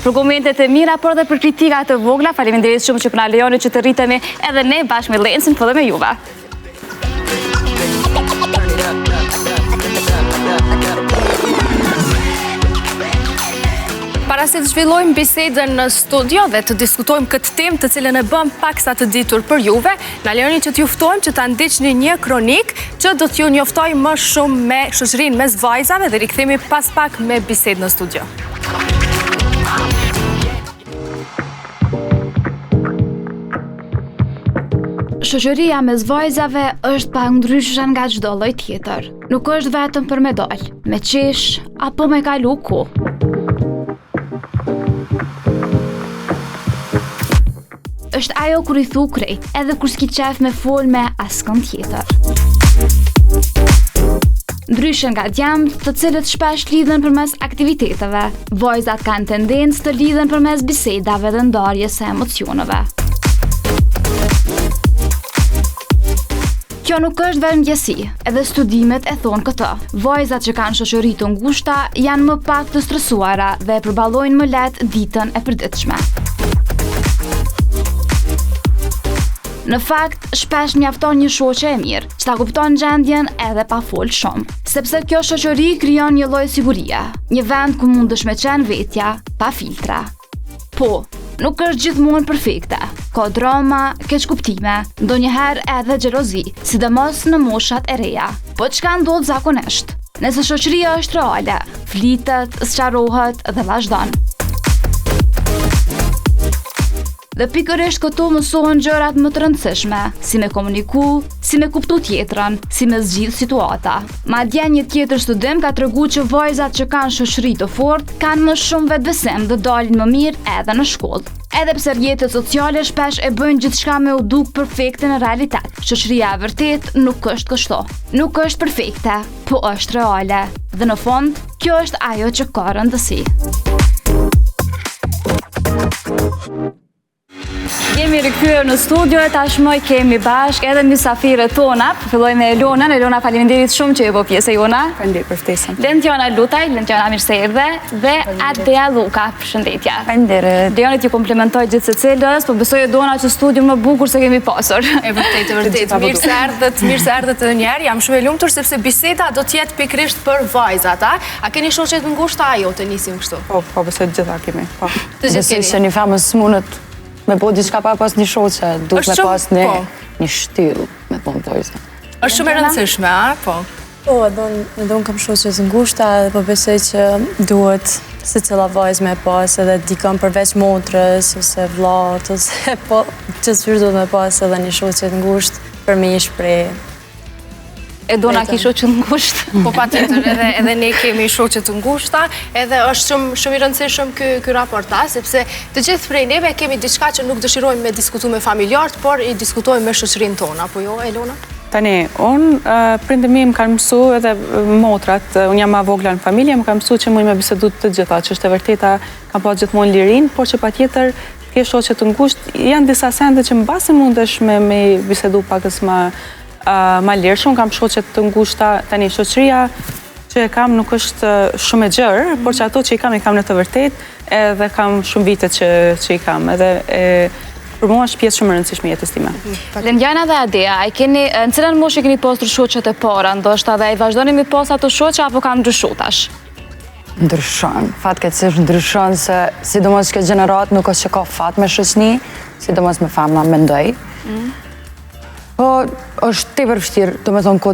për komentet e mira, por dhe për kritikat të vogla. Faleminderit shumë që na lejoni që të rritemi edhe ne bashkë me Lencin, po dhe me juve. Para se të zhvillojmë bisedën në studio dhe të diskutojmë këtë temë të cilën e bëm paksa të ditur për juve, na lejoni që t'ju ftojmë që ta ndiqni një kronik që do t'ju njoftoj më shumë me shoqërinë mes vajzave dhe rikthehemi pas pak me bisedë në studio. Shoqëria mes vajzave është pa ndryshme nga çdo lloj tjetër. Nuk është vetëm për me dalë, me qesh apo me kalu kohë. Është ajo kur i thu krejt, edhe kur s'ki qef me fol me askën tjetër. Ndryshe nga djemët, të cilët shpesh lidhen përmes aktiviteteve, vajzat kanë tendencë të lidhen përmes bisedave dhe ndarjes së emocioneve. Kjo nuk është vetëm gjësi, edhe studimet e thonë këtë. Vajzat që kanë shoqëri të ngushta janë më pak të stresuara dhe e përballojnë më lehtë ditën e përditshme. Në fakt, shpesh mjafton një shoqe e mirë, që ta kupton gjendjen edhe pa fol shumë. Sepse kjo shoqëri krijon një lloj sigurie, një vend ku mundesh me qenë vetja, pa filtra. Po, nuk është gjithmonë perfekte. Ka drama, keqkuptime, ndonjëherë edhe xhelozi, sidomos në moshat e reja. Po çka ndodh zakonisht? Nëse shoqëria është reale, flitet, sqarohet dhe vazhdon. Dhe pikërisht këtu mësohen gjërat më të rëndësishme, si me komuniku, si me kuptu tjetrën, si me zgjidh situata. Madje një tjetër studim ka treguar që vajzat që kanë shoqëri të fortë kanë më shumë vetbesim dhe dalin më mirë edhe në shkollë. Edhe pse rrjetet sociale shpesh e bëjnë gjithçka me u duk perfekte në realitet. Shoqëria e vërtet nuk është kështu. Nuk është perfekte, po është reale. Dhe në fund, kjo është ajo që ka rëndësi. Jemi rikthyer në studio e tashmë kemi bashkë edhe mysafirët tona. Filloj me Elonën. Elona, faleminderit shumë që je po pjesë e jona. Faleminderit për ftesën. Lentiana Lutaj, Lentiana mirë se erdhe dhe Adea Luka, përshëndetje. Faleminderit. Leoni t'ju komplementoj gjithë secilës, po besoj Dona që studiu më bukur se kemi pasur. E vërtet. Mirë se erdhët edhe një herë. Jam shumë e lumtur sepse biseda do të jetë pikërisht për vajzat, a? A keni shoqe të ngushta ajo të nisim kështu? Po, besoj të gjitha kemi. Po. Të gjithë keni. Se një femër s'mundet me bo diçka pa pas një shoqe, duhet me pas një shtyll, me thonë vajza. Është shumë e rëndësishme, a? Po. Po, edhe unë kam shoqe të ngushta, dhe po besoj që duhet secila vajzë me pas edhe dikon përveç motrës ose vllat ose po që duhet me pas edhe një shoqe të ngushtë për me i shpreh. E Dona ki shoqe të ngushtë? Po patjetër, edhe ne kemi shoqe të ngushta, edhe është shumë i rëndësishëm ky raportazh, sepse të gjithë prej neve kemi diçka që nuk dëshirojmë me diskutu me familjarët, por i diskutojmë me shoqërinë tonë, apo jo, Elona? Tani, unë prindërit mi më kanë mësu edhe motrat, unë jam ma vogla në familje, më kanë mësu që muj me bisedu të gjitha, që është e vërteta kam pa gjithmonë lirin, por që patjetër ke shoqe të ngushtë, janë disa sende që mbasi mundesh me bisedu pakës ma lirë. Shumë kam shoqe të ngushta, tani shoqëria që e kam nuk është shumë e gjerë, por që ato që i kam në të vërtet, edhe kam shumë vite që i kam, edhe për mua është pjesë shumë rëndësishme jetës time. Lentiana dhe Adea, në cilën moshë keni pasur shoqet e para, ndoshta dhe i vazhdoni me pas ato shoqe apo kanë ndryshuar tash? Ndryshon, fatkeqësisht ndryshon se sidomos kjo gjenerat nuk është që ka fat me shoqni, sidomos me femna mendoj. Po, është tepër vështirë, do me thonë,